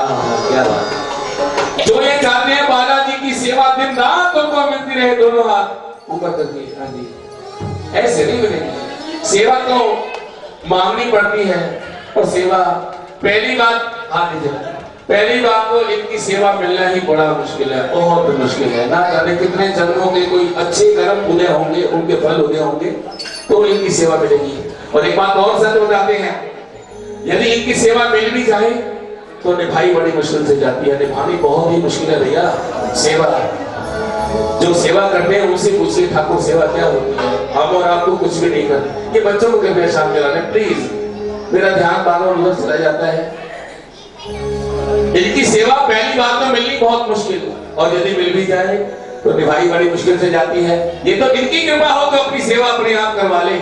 क्या बात। जो ये चाहते हैं बालाजी की सेवा दिन रात उनको मिलती रहे, दोनों हाथ ऊपर करके, हाँ जी, ऐसे नहीं मिलेगी। सेवा तो मांगनी पड़ती है, और सेवा पहली बात, हाँ पहली बात तो इनकी सेवा मिलना ही बड़ा मुश्किल है, बहुत मुश्किल है। ना जाने कितने जन्मों के कोई अच्छे कर्म उदय होंगे, उनके फल उदय होंगे तो इनकी सेवा मिलेगी। और एक बात और सच बताते हैं, यदि इनकी सेवा मिल भी जाए तो निभाई बड़ी मुश्किल से जाती है। निभानी बहुत ही मुश्किल है भैया सेवा। जो सेवा करते हैं उनसे पूछिए ठाकुर सेवा क्या होती है। हम और आपको कुछ भी नहीं कर, ये बच्चों को कृपया शाम चलाने प्लीज, मेरा ध्यान बार बार उधर चला जाता है। इनकी सेवा पहली बात तो मिलनी बहुत मुश्किल, और यदि मिल भी जाए तो निभाई बड़ी मुश्किल से जाती है। ये तो इनकी कृपा हो तो अपनी सेवा अपने आप करवा ले,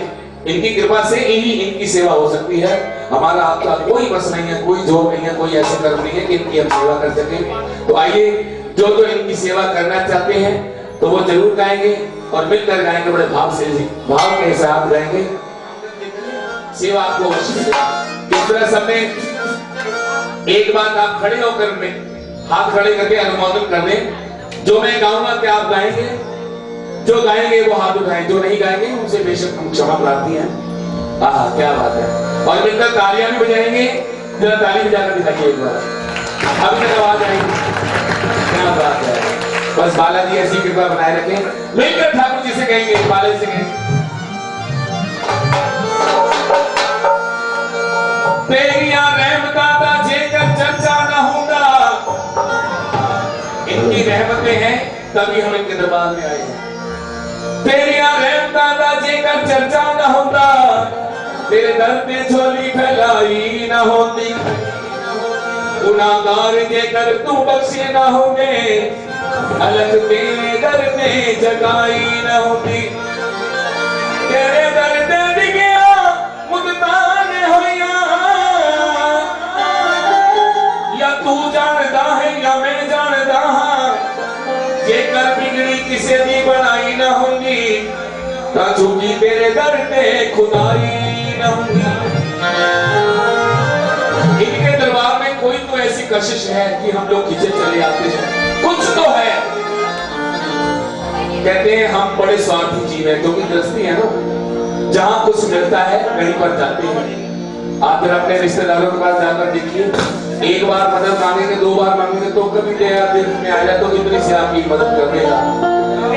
इनकी कृपा से ही इनकी सेवा हो सकती है। हमारा आपका कोई बस नहीं है, कोई जोर नहीं है, कोई ऐसा कर्म नहीं है कि इनकी हम सेवा कर सके। तो आइए जो जो इनकी सेवा करना चाहते हैं तो वो जरूर गाएंगे, और मिलकर गाएंगे, बड़े भाव से, भाव के साथ गाएंगे। सेवा आपको किस तरह सबने एक बात आप खड़े होकर में हाथ खड़े करके अनुमोदन कर दें। जो मैं गाऊंगा क्या आप गाएंगे? जो गाएंगे वो हाथ उठाएं, जो नहीं गाएंगे उनसे बेशक हम क्षमा प्रार्थी हैं। क्या बात है। और मिलकर तालियां भी बजाएंगे, जरा ताली बजाकर दिखाइए एक बार, अब तक आवाज आएगी। क्या बात है। बस बालाजी ऐसी कृपा बनाए रखें। मिलकर ठाकुर जी से कहेंगे, बालाजी से कहेंगे, तेरिया रहमता दा जेकर चर्चा न होगा। इनकी रहमतें हैं तभी हम इनके दरबार में आए हैं। तेरिया रहमता दा जेकर चर्चा न होता, तेरे दर पे झोली फैलाई न होती। गुनाहगार जेकर तू बख्शे न होगे, अलग तेरे दर में जगाई न होती। तेरे दर पे गया मुदतान होया, या तू जानदा है या मैं जानदा हाँ। जेकर बिगड़ी किसे दी बनाई न होंगी, ता झुकी तेरे दर पे खुदाई न होंगी। इनके दरबार में कोई तो ऐसी कशिश है कि हम लोग खींचे चले आते हैं, कुछ तो है। कहते हैं हम बड़े स्वार्थी जीव हैं, क्योंकि गृहस्थी है ना, जहां कुछ मिलता है कहीं पर जाते हैं। आप जरा अपने रिश्तेदारों के पास जाकर देखिए, एक बार मदद मांगेंगे, दो बार मांगेंगे तो कभी में आ जाए तो इतनी से आपकी मदद कर देगा।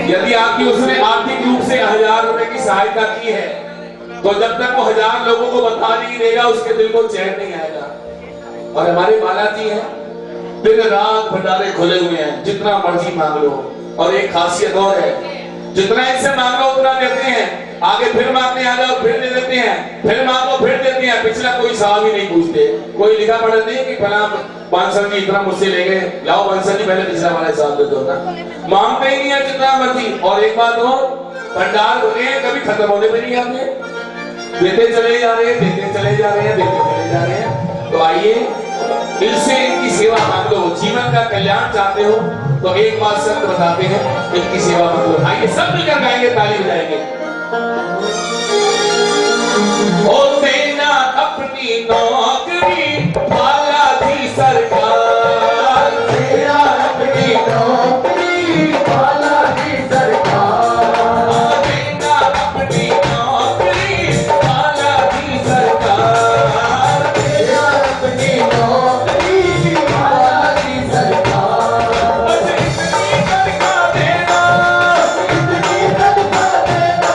यदि आपकी उसने आर्थिक रूप से 1000 रुपए की सहायता की है तो जब तक वो 1000 लोगों को बता नहीं देगा उसके दिल को चैन नहीं आएगा। और हमारे बालाजी हैं, दिन रात भंडारे खुले हुए हैं, जितना मर्जी मांग लो। और एक खासियत और है, जितना इनसे मांग लो उतना देते हैं, आगे फिर मांगने आ जाओ फिर दे देते हैं, फिर मांगो फिर देते हैं। पिछला कोई सवाल ही नहीं पूछते, कोई लिखा पढ़ा नहीं कि फला पांसर जी इतना मुझसे ले गए, लाओ पांसर जी पहले पिछला वाला हिसाब दे दो ना। मांगते ही नहीं है जितना मर्जी। और एक बात और, भंडार होते हैं कभी खत्म होने पे नहीं आते, देते चले जा रहे हैं, देते चले जा रहे हैं, देते चले जा रहे हैं। तो आइए इनसे इनकी सेवा मांग लो। जीवन का कल्याण चाहते हो तो एक बात सत्य बताते हैं, इनकी सेवा मांग लो। आइए सब मिलकर गाएंगे, ताली बजाएंगे। ओ देना अपनी नौकरी बालाजी सरकार, तेरा अपनी नौकरी बालाजी सरकार, देना अपनी नौकरी बालाजी सरकार, तेरा अपनी नौकरी बालाजी सरकार। इतनी तनख्वाह देना, इतनी तनख्वाह देना,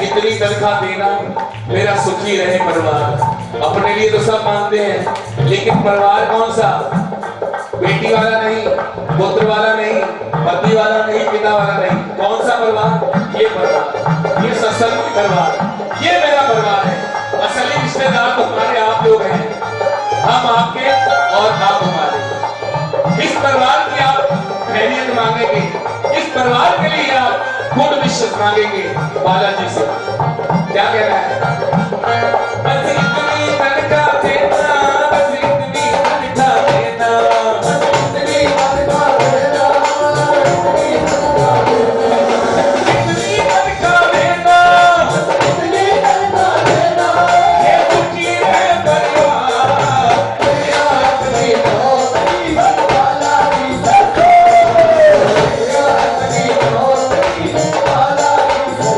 इतनी तनख्वाह देना, मेरा सुखी रहे परिवार। अपने लिए तो सब मानते हैं, लेकिन परिवार कौन सा? बेटी वाला नहीं, पुत्र वाला नहीं, पति वाला नहीं, पिता वाला नहीं, कौन सा परिवार? ये परिवार, ये सत्संग परिवार, ये मेरा परिवार है। असली रिश्तेदार तो हमारे आप लोग हैं, हम आपके और आप हमारे। इस परिवार की आप खैरियत मांगेंगे, इस परिवार के लिए आप गुड विशेस मांगेंगे बालाजी से। क्या कहना है? बस इतनी तनख्वाह देना, बस इतनी तनख्वाह देना, बस इतनी तनख्वाह देना, इतनी तनख्वाह देना, इतनी तनख्वाह देना, ये सुखी है परिवार, मेरा अपनी नौकरी बालाजी सरकार, मेरा अपनी नौकरी बालाजी सरकार।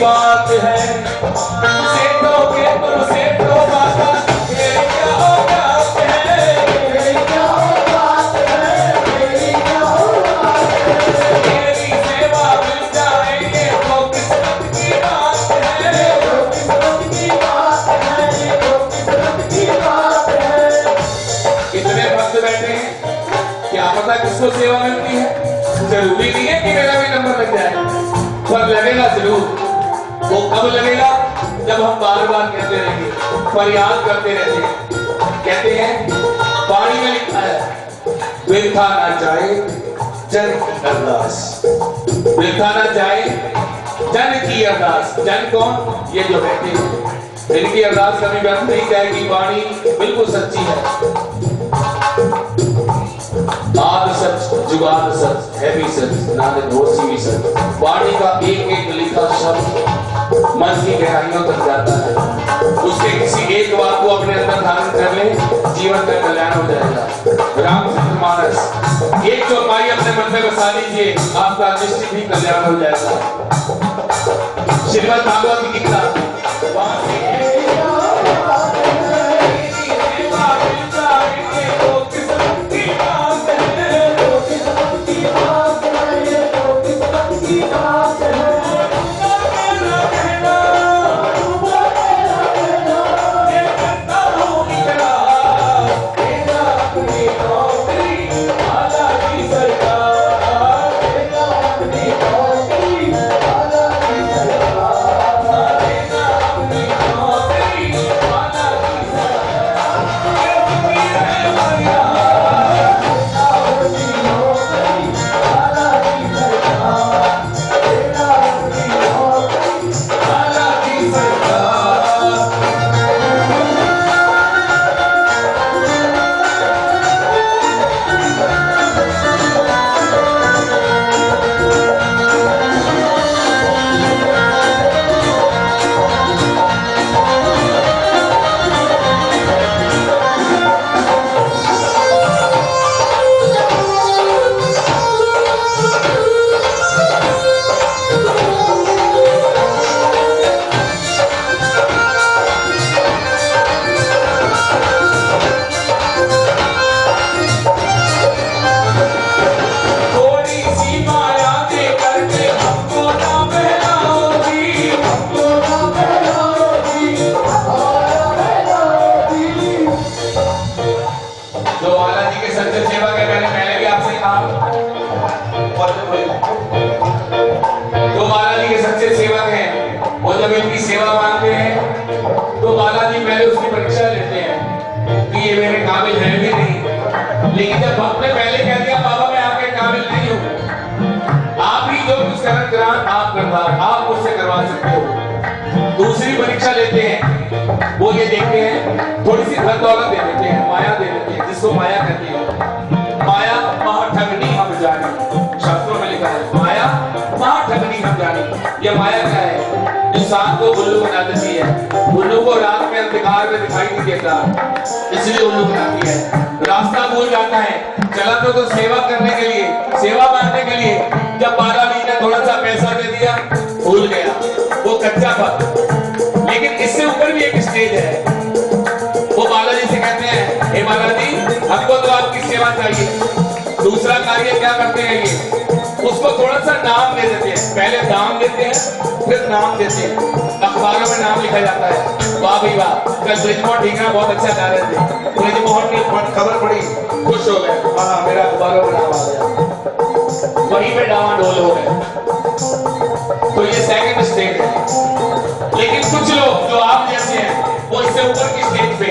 बात है सेठों के तुम सेठों बाबा, ये क्या बात है, ये क्या बात है, ये क्या बात है, तेरी सेवा मिल जाएंगे तो किस्मत की बात है, तो किस्मत की बात है, तो किस्मत की बात है। कितने भक्त बैठे हैं, क्या पता किसको सेवा मिलती है? जरूरी नहीं है कि मेरा भी नंबर लग जाए, पर लगेगा जरूर। वो कब लगेगा? जब हम बार बार कहते रहेंगे, फरियाद करते रहते हैं। कहते हैं पानी में लिखा है, वृथा ना जाए जन की अरदास, वृथा ना जाए जन की अरदास। जन कौन? ये जो बैठे हैं, इनकी अरदास कभी व्यर्थ नहीं जाएगी। वाणी बिल्कुल सच्ची है, आद सच जुगाद सच है भी सच, नानक होसी भी सच। वाणी का एक एक लिखा शब्द मन की गहराइयों तक जाता है। उसके किसी एक बात को अपने अंदर धारण कर ले, जीवन का कल्याण हो जाएगा। रामचरितमानस एक चौपाई अपने मन में बसा लीजिए, आपका निश्चित ही कल्याण हो जाएगा। श्रीमद् भागवत गीता पहले कह दिया बाबा मैं आपके काबिल नहीं हूँ, आप ही जो कुछ करान आप मुझसे करवा सकते हो। दूसरी परीक्षा लेते हैं, वो ये देखते हैं थोड़ी सी धन दौलत दे देते हैं, माया दे देते हैं, जिसको माया कहती है। माया महाठगनी हम जानी, शास्त्रों में लिखा है माया महाठगनी हम जानी। ये माया क्या है? इंसान को उल्लू बना देती है। उल्लू को रात में अंधकार में दिखाई नहीं देता, इसलिए उल्लू बनाती है। रास्ता भूल जाता है, चला तो सेवा करने के लिए, सेवा मांगने के लिए, जब बालाजी ने थोड़ा सा पैसा दे दिया भूल गया, वो कच्चा पद। लेकिन इससे ऊपर भी एक स्टेज है। वो बालाजी से कहते हैं हे बालाजी हमको तो आपकी सेवा चाहिए। दूसरा कार्य क्या करते हैं ये, उसको थोड़ा सा नाम दे देते हैं। पहले दाम देते हैं फिर नाम देते हैं। अखबारों में नाम लिखा जाता है, वाह भाई वाह कल ब्रिजमोहन ठीक है बहुत अच्छा गा रहे थे, ब्रिजमोहन की खबर पड़ी खुश हो गए, हाँ मेरा अखबारों में नाम आ गया, वहीं पे डावाडोल हो गए। तो ये सेकंड स्टेज है। लेकिन कुछ लोग जो आप जैसे हैं वो इससे ऊपर की स्टेज पे,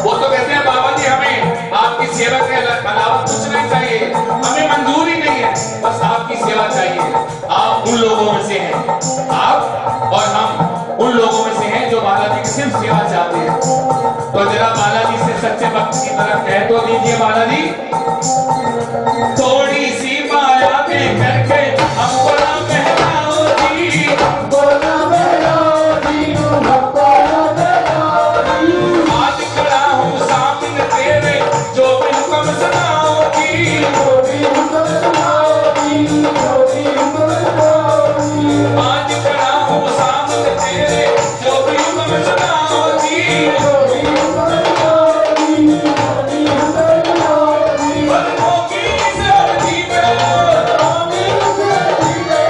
वो तो कहते हैं बाबा जी हमें आपकी सेवा के अलावा कुछ नहीं चाहिए, हमें मंजूरी नहीं है, बस आपकी सेवा चाहिए। आप उन लोगों में से हैं, आप और हम उन लोगों में से हैं जो बालाजी की सिर्फ सेवा चाहते हैं। तो जरा बालाजी से सच्चे भक्त की तरफ कह तो दीजिए बालाजी, थोड़ी सी माया दे करके हमको ना बहलाओ जी, हमको ना बहलाओ जी, हमको ना बहलाओ जी। आज खड़ा हूँ सामने तेरे जो भी हुक्म सुनाओ जी, जो भी हुक्म सुनाओ जी, जो भी हुक्म सुनाओ जी। आज खड़ा हूँ सामने तेरे जो भी हुक्म सुनाओ जी, जो भी हुक्म सुनाओ जी, जो भी हुक्म सुनाओ जी। बंदों की सर्दी में, बंदों की सर्दी में,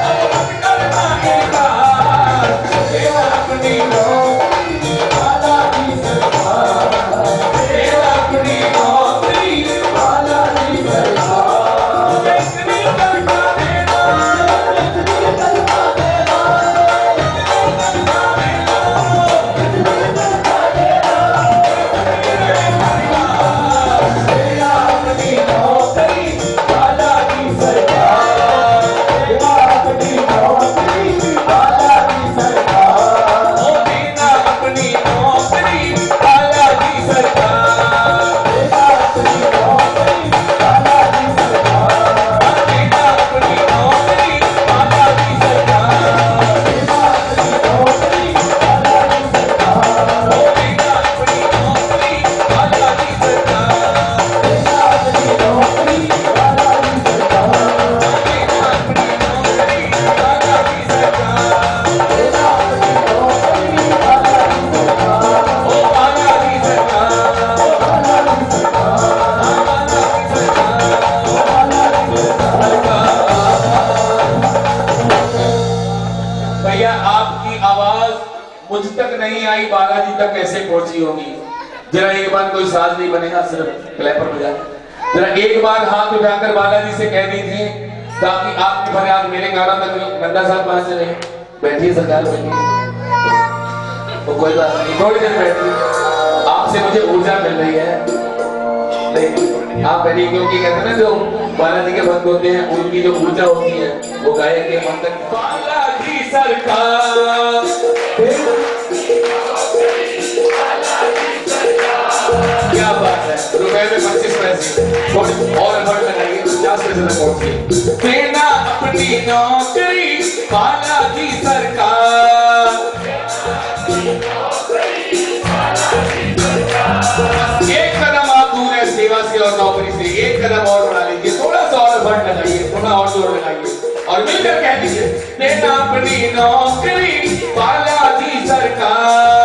अब करना इनकार, तेरा अपनी नौकरी बालाजी सरकार, तेरा अपनी नौकरी बालाजी सरकार। इतनी करना देना, इतनी करना देना, इतनी करना देना, इतनी करना देना, तेरा अपनी नौकरी बालाजी सरकार, तेरा अपनी नौकरी बालाजी सरकार। ओ तेरा अपनी नौकरी बालाजी सरकार, तेरा अपनी नौकरी बालाजी सरकार, तेरा अपनी नौकरी बालाजी सरकार, तेरा अपनी नौकरी बालाजी सरकार। ओ तेरा अपनी नौकरी बालाजी सरकार, तेरा अपनी नौकरी बालाजी सरकार, तेरा अपनी नौकरी बालाजी सरकार, तेरा अपनी नौकरी बालाजी सरकार। ओ बालाजी सरकार, ओ बालाजी सरकार, बालाजी सरकार, ओ बालाजी सरकार। भैया आपकी आवाज मुझ तक नहीं आई, बालाजी तक कैसे पहुंची होगी? जरा एक बार कोई साज नहीं बनेगा, सिर्फ क्लैपर बजा, जरा एक बार हाथ उठाकर बालाजी से कह दीजिए ताकि आपकी फरियाद मेरे गाना तक नंदा साहब कहां से रहे। बैठिए सरकार बैठिए, तो कोई बात नहीं, थोड़ी देर बैठिए, आपसे मुझे ऊर्जा मिल रही है। नहीं, आप बैठिए, क्योंकि कहते हैं ना जो बालाजी के भक्त होते हैं उनकी जो ऊर्जा होती है वो गायक के मन तक। बालाजी सरकार, क्या बात है, रुपए में 25 पैसे और एफर्ट लगाइए, 50 पैसे तक पहुंचिए। तेरा अपनी नौकरी बालाजी सरकार, एक कदम आप दूर है सेवा से और नौकरी से, एक कदम और बढ़ा लीजिए, थोड़ा सा और एफर्ट लगाइए, थोड़ा और जोर लगाइए और मिलकर कह दीजिए तेरा अपनी नौकरी बालाजी सरकार।